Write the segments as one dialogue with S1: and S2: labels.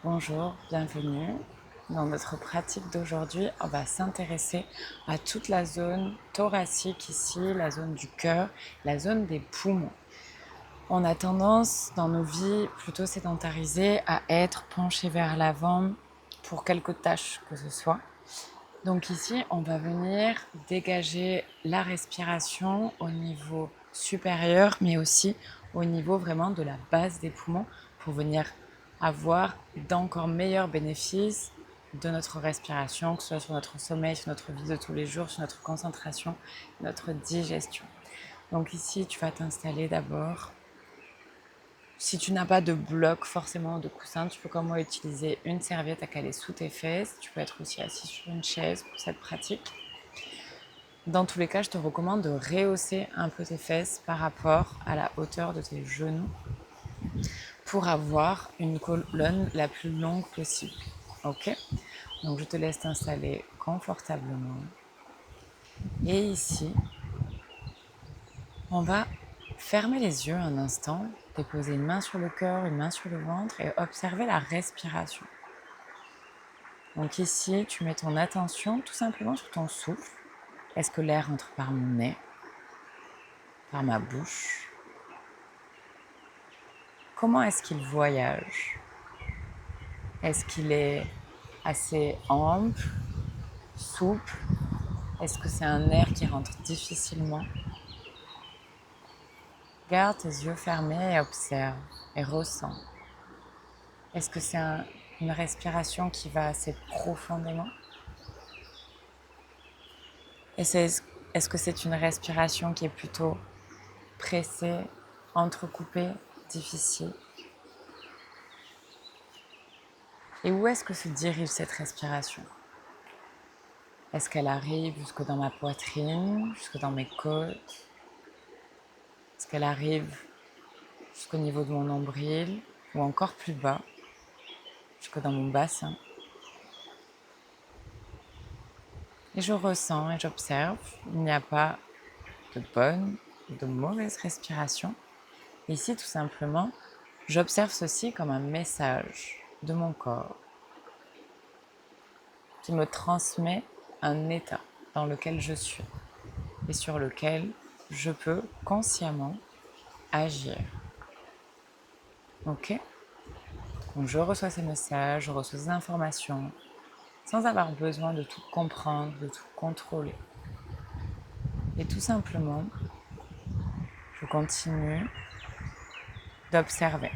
S1: Bonjour, bienvenue. Dans notre pratique d'aujourd'hui, on va s'intéresser à toute la zone thoracique ici, la zone du cœur, la zone des poumons. On a tendance dans nos vies plutôt sédentarisées à être penchés vers l'avant pour quelques tâches que ce soit. Donc ici, on va venir dégager la respiration au niveau supérieur, mais aussi au niveau vraiment de la base des poumons pour venir avoir d'encore meilleurs bénéfices de notre respiration, que ce soit sur notre sommeil, sur notre vie de tous les jours, sur notre concentration, notre digestion. Donc ici, tu vas t'installer d'abord. Si tu n'as pas de bloc forcément de coussin, tu peux comme moi utiliser une serviette à caler sous tes fesses. Tu peux être aussi assis sur une chaise pour cette pratique. Dans tous les cas, je te recommande de rehausser un peu tes fesses par rapport à la hauteur de tes genoux pour avoir une colonne la plus longue possible. Ok ? Donc je te laisse t'installer confortablement. Et ici, on va fermer les yeux un instant, déposer une main sur le cœur, une main sur le ventre et observer la respiration. Donc ici, tu mets ton attention tout simplement sur ton souffle. Est-ce que l'air entre par mon nez, par ma bouche ? Comment est-ce qu'il voyage ? Est-ce qu'il est assez ample, souple ? Est-ce que c'est un air qui rentre difficilement ? Garde tes yeux fermés et observe et ressens. Est-ce que c'est une respiration qui va assez profondément ? Est-ce que c'est une respiration qui est plutôt pressée, entrecoupée, difficile ? Et où est-ce que se dirige cette respiration ? Est-ce qu'elle arrive jusque dans ma poitrine, jusque dans mes côtes ? Est-ce qu'elle arrive jusqu'au niveau de mon nombril ou encore plus bas, jusque dans mon bassin ? Et je ressens et j'observe. Il n'y a pas de bonne ou de mauvaise respiration. Ici, tout simplement, j'observe ceci comme un message de mon corps qui me transmet un état dans lequel je suis et sur lequel je peux consciemment agir. Ok ? Donc je reçois ces messages, je reçois ces informations sans avoir besoin de tout comprendre, de tout contrôler. Et tout simplement, je continue d'observer.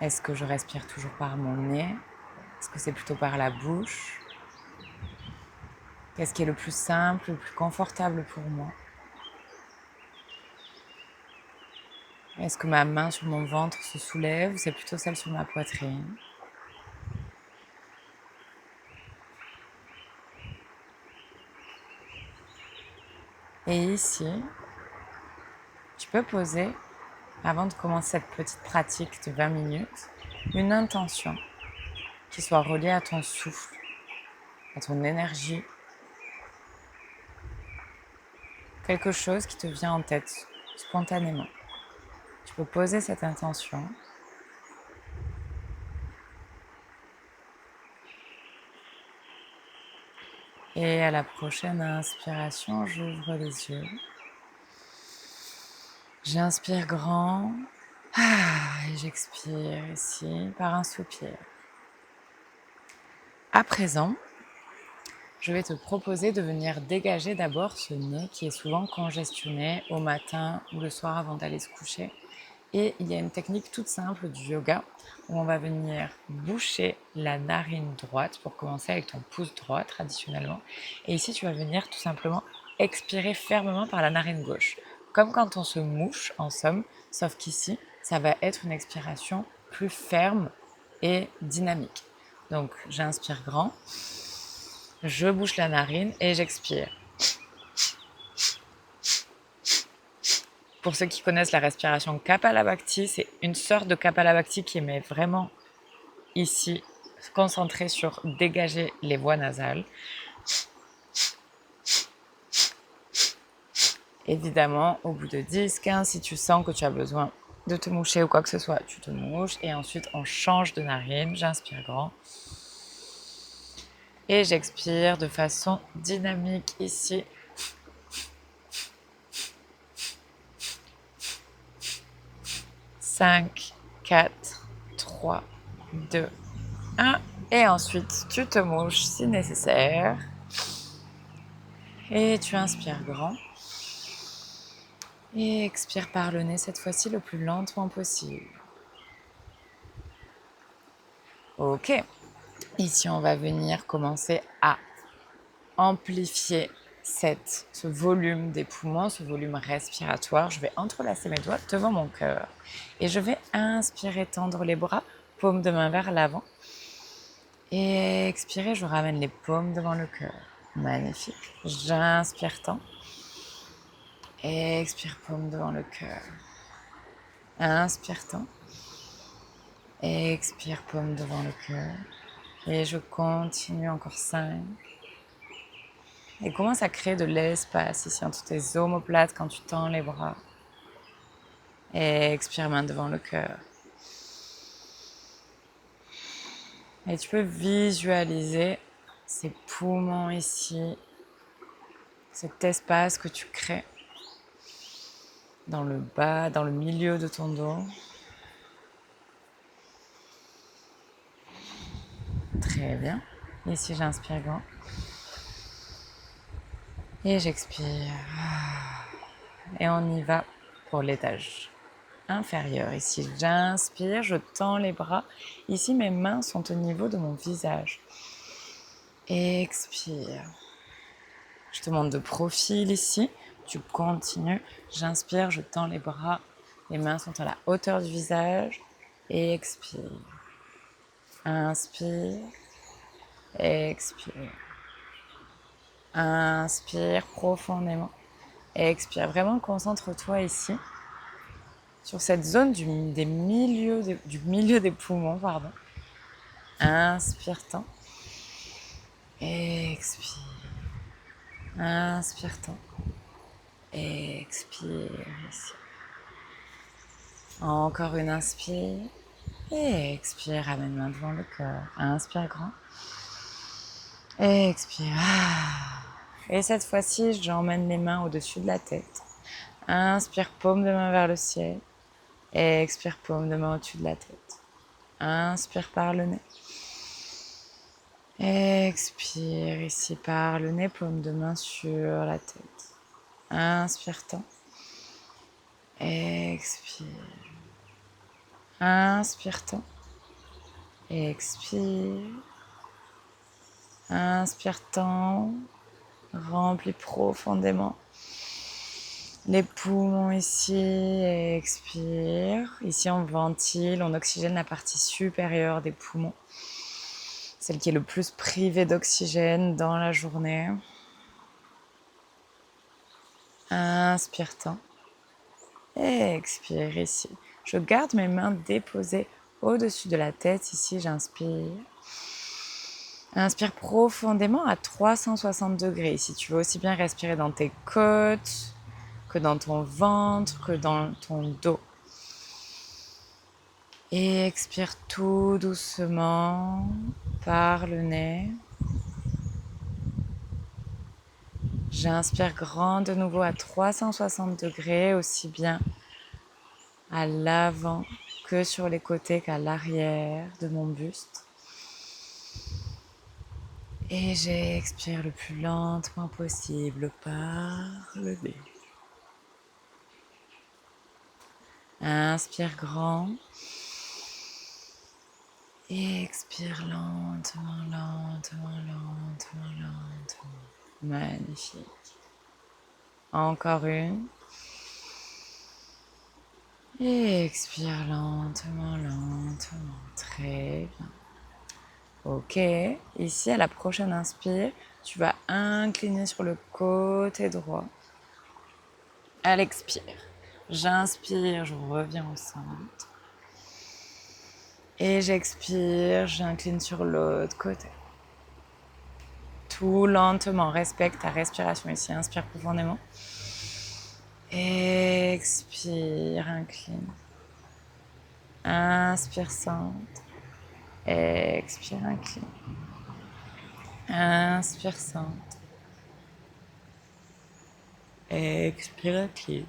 S1: Est-ce que je respire toujours par mon nez ? Est-ce que c'est plutôt par la bouche ? Qu'est-ce qui est le plus simple, le plus confortable pour moi ? Est-ce que ma main sur mon ventre se soulève ou c'est plutôt celle sur ma poitrine ? Et ici, tu peux poser, avant de commencer cette petite pratique de 20 minutes, une intention qui soit reliée à ton souffle, à ton énergie, quelque chose qui te vient en tête spontanément. Tu peux poser cette intention. Et à la prochaine inspiration, j'ouvre les yeux. J'inspire grand. Et j'expire ici par un soupir. À présent, je vais te proposer de venir dégager d'abord ce nez qui est souvent congestionné au matin ou le soir avant d'aller se coucher. Et il y a une technique toute simple du yoga où on va venir boucher la narine droite pour commencer avec ton pouce droit traditionnellement. Et ici, tu vas venir tout simplement expirer fermement par la narine gauche. Comme quand on se mouche en somme, sauf qu'ici, ça va être une expiration plus ferme et dynamique. Donc, j'inspire grand, je bouche la narine et j'expire. Pour ceux qui connaissent la respiration Kapalabhati, c'est une sorte de Kapalabhati qui est vraiment ici concentrée sur dégager les voies nasales. Évidemment, au bout de 10-15, si tu sens que tu as besoin de te moucher ou quoi que ce soit, tu te mouches. Et ensuite, on change de narine. J'inspire grand. Et j'expire de façon dynamique ici. 5, 4, 3, 2, 1. Et ensuite, tu te mouches si nécessaire. Et tu inspires grand. Et expire par le nez, cette fois-ci le plus lentement possible. Ok. Ici, on va venir commencer à amplifier ce volume des poumons, ce volume respiratoire. Je vais entrelacer mes doigts devant mon cœur. Et je vais inspirer, tendre les bras, paume de main vers l'avant. Et expirer, je ramène les paumes devant le cœur. Magnifique. J'inspire tant. Expire, paume devant le cœur. Inspire tant. Expire, paume devant le cœur. Et je continue encore 5. Et commence à créer de l'espace ici entre tes omoplates quand tu tends les bras. Et expire, main devant le cœur. Et tu peux visualiser ces poumons ici, cet espace que tu crées dans le bas, dans le milieu de ton dos. Très bien. Ici, j'inspire grand. Et j'expire. Et on y va pour l'étage inférieur. Ici, j'inspire, je tends les bras. Ici, mes mains sont au niveau de mon visage. Expire. Je te montre de profil ici. Tu continues. J'inspire, je tends les bras. Les mains sont à la hauteur du visage. Expire. Inspire. Expire. Inspire profondément. Expire. Vraiment, concentre-toi ici sur cette zone du milieu des poumons. Pardon. Inspire tant. Expire. Inspire tant. Expire ici. Encore une inspire. Et expire, ramène main devant le cœur. Inspire grand. Expire. Et cette fois-ci, j'emmène les mains au-dessus de la tête. Inspire, paume de main vers le ciel. Expire, paume de main au-dessus de la tête. Inspire par le nez. Expire ici par le nez, paume de main sur la tête. Inspire tant. Expire. Inspire tant. Expire. Inspire tant. Remplis profondément les poumons ici. Expire. Ici, on ventile, on oxygène la partie supérieure des poumons. Celle qui est le plus privée d'oxygène dans la journée. Inspire tant. Expire ici. Je garde mes mains déposées au-dessus de la tête. Ici, j'inspire. Inspire profondément à 360 degrés. Ici, tu veux aussi bien respirer dans tes côtes, que dans ton ventre, que dans ton dos. Et expire tout doucement par le nez. J'inspire grand de nouveau à 360 degrés, aussi bien à l'avant que sur les côtés qu'à l'arrière de mon buste. Et j'expire le plus lentement possible par le nez. Inspire grand. Et expire lentement, lentement, lentement, lentement. Magnifique. Encore une. Et expire lentement, lentement. Très bien. Ok. Ici, à la prochaine inspire, tu vas incliner sur le côté droit. À l'expire, j'inspire, je reviens au centre. Et j'expire, j'incline sur l'autre côté. Tout lentement, respecte ta respiration ici. Inspire profondément. Expire, incline. Inspire, centre. Expire, incline. Inspire, centre. Expire, incline.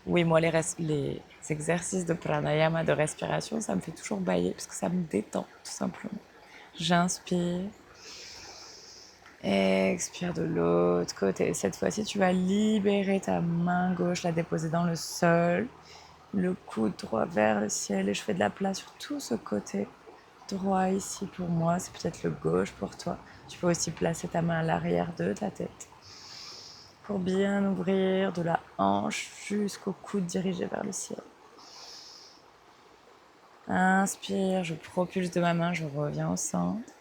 S1: Oui, moi, les exercices de pranayama, de respiration, ça me fait toujours bailler parce que ça me détend, tout simplement. J'inspire. Expire de l'autre côté. Cette fois-ci, tu vas libérer ta main gauche, la déposer dans le sol. Le coude droit vers le ciel et je fais de la place sur tout ce côté droit ici pour moi. C'est peut-être le gauche pour toi. Tu peux aussi placer ta main à l'arrière de ta tête pour bien ouvrir de la hanche jusqu'au coude dirigé vers le ciel. Inspire, je propulse de ma main, je reviens au centre.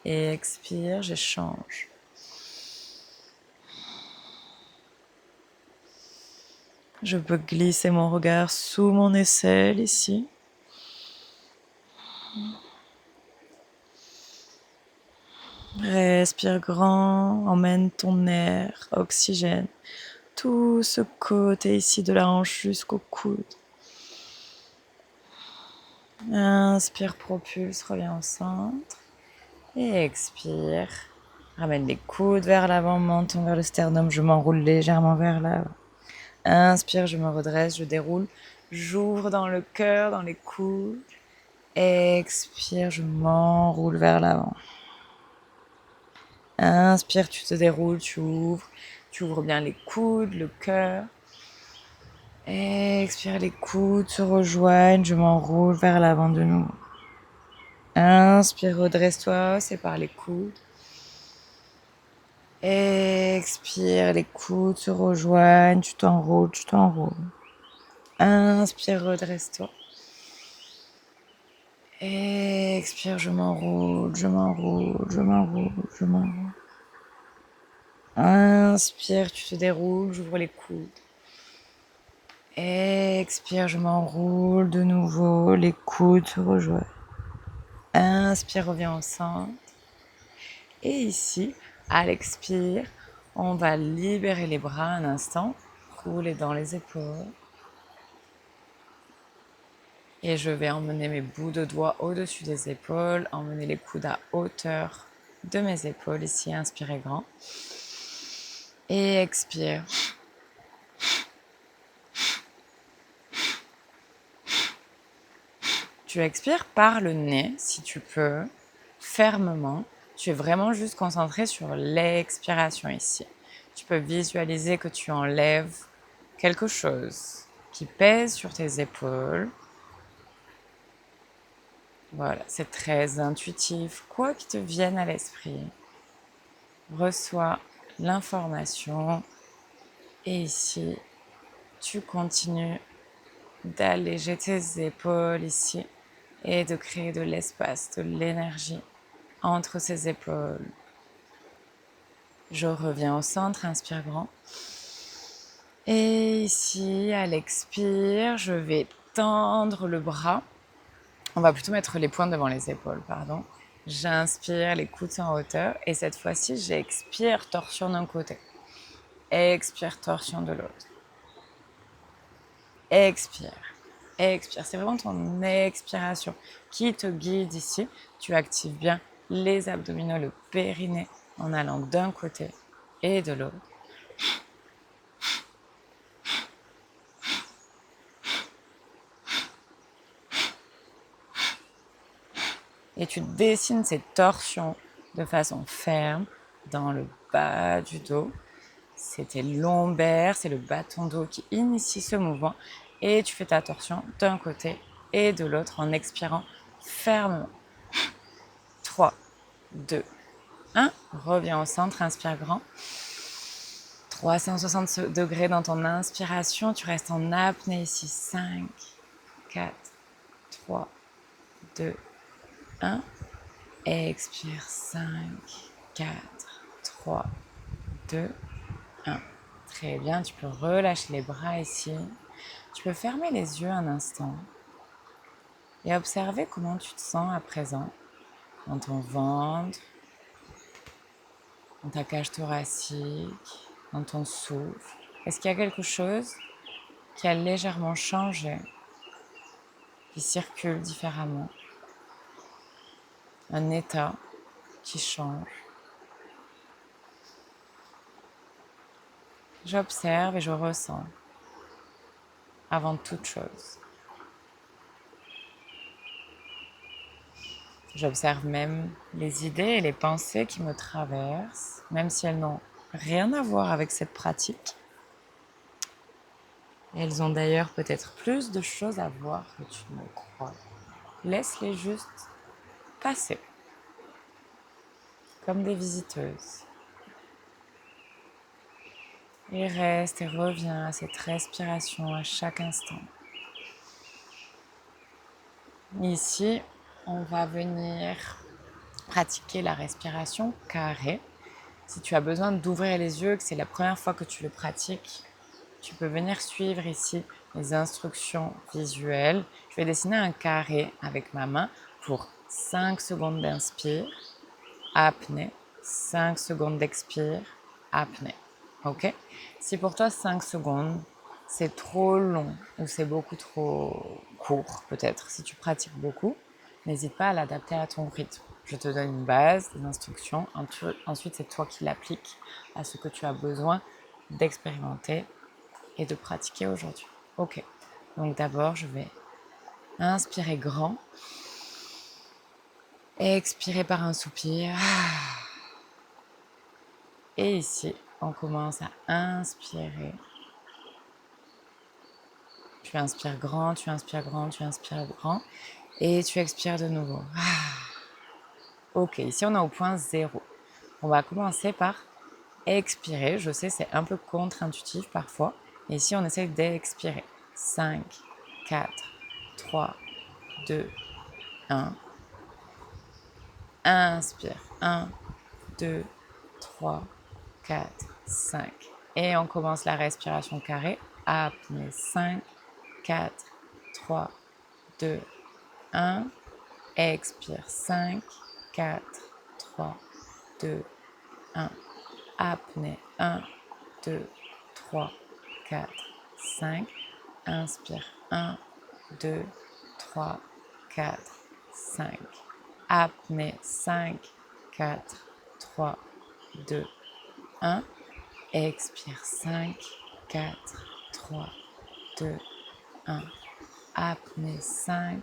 S1: Et expire, j'échange. Je peux glisser mon regard sous mon aisselle ici. Respire grand, emmène ton air, oxygène, tout ce côté ici de la hanche jusqu'au coude. Inspire, propulse, reviens au centre. Et expire. Ramène les coudes vers l'avant, menton vers le sternum, je m'enroule légèrement vers l'avant. Inspire, je me redresse, je déroule. J'ouvre dans le cœur, dans les coudes. Expire, je m'enroule vers l'avant. Inspire, tu te déroules, tu ouvres bien les coudes, le cœur. Expire, les coudes se rejoignent, je m'enroule vers l'avant de nouveau. Inspire, redresse-toi, sépare les coudes. Expire, les coudes se rejoignent, tu t'enroules, tu t'enroules. Inspire, redresse-toi. Expire, je m'enroule, je m'enroule, je m'enroule, je m'enroule. Inspire, tu te déroules, j'ouvre les coudes. Expire, je m'enroule de nouveau, les coudes se rejoignent. Inspire, reviens au centre. Et ici, à l'expire, on va libérer les bras un instant, rouler dans les épaules. Et je vais emmener mes bouts de doigts au-dessus des épaules, emmener les coudes à hauteur de mes épaules. Ici, inspirez grand. Et expire. Tu expires par le nez, si tu peux, fermement. Tu es vraiment juste concentré sur l'expiration ici. Tu peux visualiser que tu enlèves quelque chose qui pèse sur tes épaules. Voilà, c'est très intuitif. Quoi qui te vienne à l'esprit, reçois l'information. Et ici, tu continues d'alléger tes épaules ici et de créer de l'espace, de l'énergie entre ses épaules. Je reviens au centre, inspire grand. Et ici, à l'expire, je vais tendre le bras. On va plutôt mettre les poings devant les épaules, pardon. J'inspire, les coudes sont en hauteur. Et cette fois-ci, j'expire, torsion d'un côté. Expire, torsion de l'autre. Expire. Expire. C'est vraiment ton expiration qui te guide ici. Tu actives bien les abdominaux, le périnée en allant d'un côté et de l'autre. Et tu dessines ces torsions de façon ferme dans le bas du dos. C'est tes lombaires, c'est le bas de ton dos qui initie ce mouvement. Et tu fais ta torsion d'un côté et de l'autre en expirant fermement. 3, 2, 1. Reviens au centre, inspire grand. 360 degrés dans ton inspiration. Tu restes en apnée ici. 5, 4, 3, 2, 1. Expire. 5, 4, 3, 2, 1. Très bien, tu peux relâcher les bras ici. Tu peux fermer les yeux un instant et observer comment tu te sens à présent dans ton ventre, dans ta cage thoracique, dans ton souffle. Est-ce qu'il y a quelque chose qui a légèrement changé, qui circule différemment. Un état qui change. J'observe et je ressens avant toute chose. J'observe même les idées et les pensées qui me traversent, même si elles n'ont rien à voir avec cette pratique. Elles ont d'ailleurs peut-être plus de choses à voir que tu ne le crois. Laisse-les juste passer, comme des visiteuses. Et reste et reviens à cette respiration à chaque instant. Ici, on va venir pratiquer la respiration carrée. Si tu as besoin d'ouvrir les yeux, que c'est la première fois que tu le pratiques, tu peux venir suivre ici les instructions visuelles. Je vais dessiner un carré avec ma main pour 5 secondes d'inspire, apnée, 5 secondes d'expire, apnée. Ok? Si pour toi 5 secondes, c'est trop long ou c'est beaucoup trop court peut-être, si tu pratiques beaucoup, n'hésite pas à l'adapter à ton rythme. Je te donne une base, des instructions, ensuite c'est toi qui l'appliques à ce que tu as besoin d'expérimenter et de pratiquer aujourd'hui. Ok, donc d'abord je vais inspirer grand, expirer par un soupir. Et ici, on commence à inspirer. Tu inspires grand, tu inspires grand, tu inspires grand. Et tu expires de nouveau. Ok, ici on est au point 0. On va commencer par expirer. Je sais, c'est un peu contre-intuitif parfois. Et ici, on essaie d'expirer. 5, 4, 3, 2, 1. Inspire. 1, 2, 3, 4, 5. Et on commence la respiration carrée. Apnée. 5, 4, 3, 2, 1. Expire. 5, 4, 3, 2, 1. Apnée. 1, 2, 3, 4, 5. Inspire. 1, 2, 3, 4, 5. Apnée. 5, 4, 3, 2, 1. Expire. 5, 4, 3, 2, 1. Apnée. 5,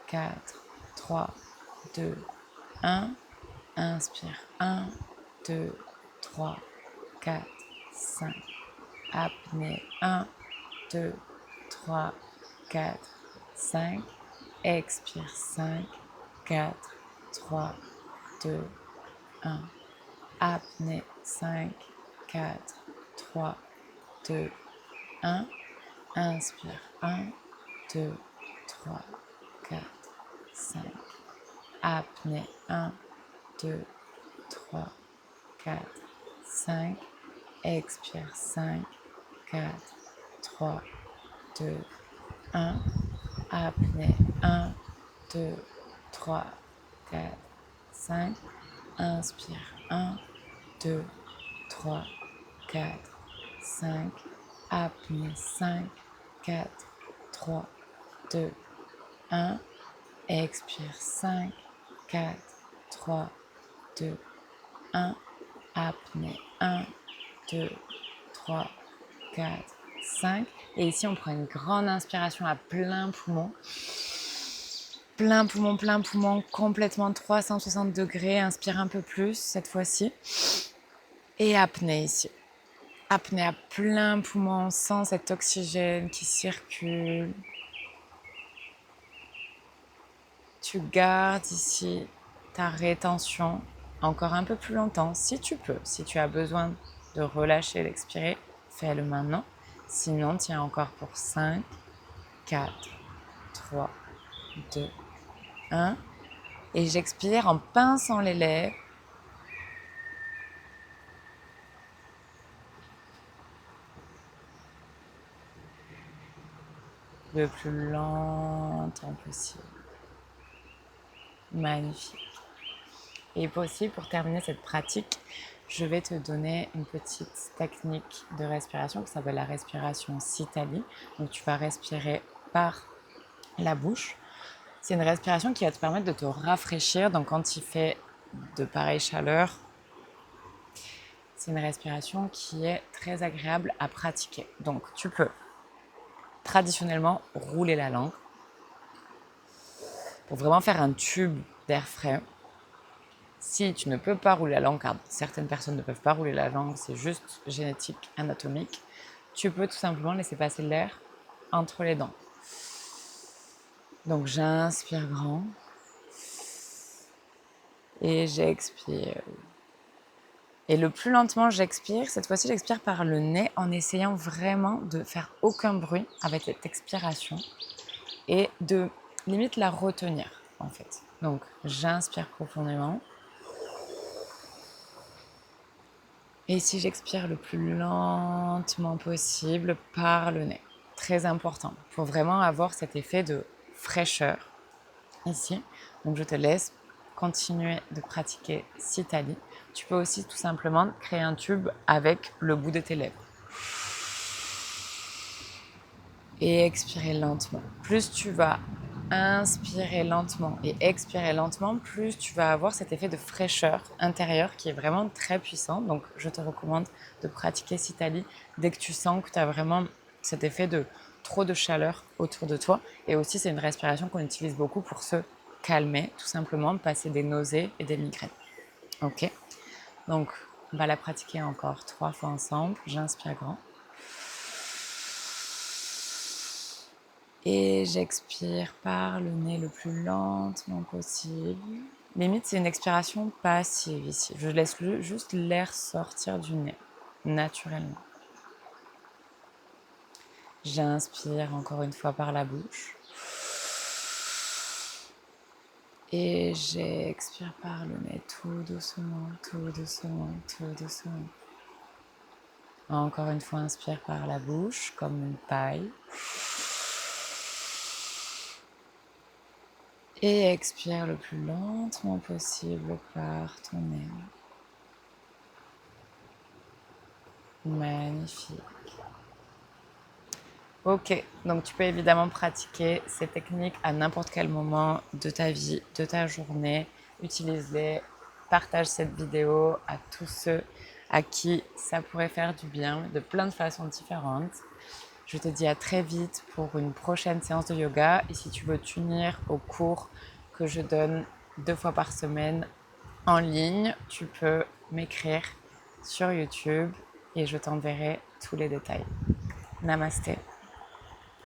S1: 4, 3, 2, 1. Inspire. 1, 2, 3, 4, 5. Apnée. 1, 2, 3, 4, 5. Expire. 5, 4, 3, 2, 1. Apnée. 5, 4, 3, 2, 1. Inspire. 1, 2, 3, 4, 5. Apnée. 1, 2, 3, 4, 5. Expire. 5, 4, 3, 2, 1. Apnée. 1, 2, 3, 4, 5. Inspire. 1, 2, 3, 4, 5. Apnée. 5, 4, 3, 2, 1. Expire. 5, 4, 3, 2, 1. Apnée. 1, 2, 3, 4, 5. Et ici, on prend une grande inspiration à plein poumon. Plein poumon, complètement 360 degrés. Inspire un peu plus cette fois-ci. Et apnée ici. Apnée à plein poumon, on sent cet oxygène qui circule. Tu gardes ici ta rétention encore un peu plus longtemps, si tu peux. Si tu as besoin de relâcher, d'expirer, fais-le maintenant. Sinon, tiens encore pour 5, 4, 3, 2, 1. Et j'expire en pinçant les lèvres. Le plus longtemps possible. Magnifique. Et possible, pour terminer cette pratique, je vais te donner une petite technique de respiration qui s'appelle la respiration Sitali. Donc tu vas respirer par la bouche. C'est une respiration qui va te permettre de te rafraîchir. Donc quand il fait de pareilles chaleurs, c'est une respiration qui est très agréable à pratiquer. Donc tu peux traditionnellement rouler la langue pour vraiment faire un tube d'air frais. Si tu ne peux pas rouler la langue, car certaines personnes ne peuvent pas rouler la langue, c'est juste génétique, anatomique, tu peux tout simplement laisser passer l'air entre les dents. Donc j'inspire grand et j'expire. Et le plus lentement j'expire, cette fois-ci j'expire par le nez en essayant vraiment de faire aucun bruit avec cette expiration et de limite la retenir en fait. Donc j'inspire profondément. Et ici j'expire le plus lentement possible par le nez. Très important pour vraiment avoir cet effet de fraîcheur ici. Donc je te laisse continuer de pratiquer Sitali. Tu peux aussi tout simplement créer un tube avec le bout de tes lèvres. Et expirer lentement. Plus tu vas inspirer lentement et expirer lentement, plus tu vas avoir cet effet de fraîcheur intérieure qui est vraiment très puissant. Donc je te recommande de pratiquer Sitali dès que tu sens que tu as vraiment cet effet de trop de chaleur autour de toi. Et aussi c'est une respiration qu'on utilise beaucoup pour se calmer, tout simplement, passer des nausées et des migraines. Ok, donc on va la pratiquer encore 3 fois ensemble. J'inspire grand. Et j'expire par le nez le plus lentement possible. Limite, c'est une expiration passive ici. Je laisse juste l'air sortir du nez, naturellement. J'inspire encore une fois par la bouche. Et j'expire par le nez tout doucement, tout doucement, tout doucement. Encore une fois, inspire par la bouche comme une paille. Et expire le plus lentement possible par ton nez. Magnifique. Ok, donc tu peux évidemment pratiquer ces techniques à n'importe quel moment de ta vie, de ta journée. Utilise-les, partage cette vidéo à tous ceux à qui ça pourrait faire du bien de plein de façons différentes. Je te dis à très vite pour une prochaine séance de yoga. Et si tu veux t'unir au cours que je donne 2 fois par semaine en ligne, tu peux m'écrire sur YouTube et je t'enverrai tous les détails. Namasté.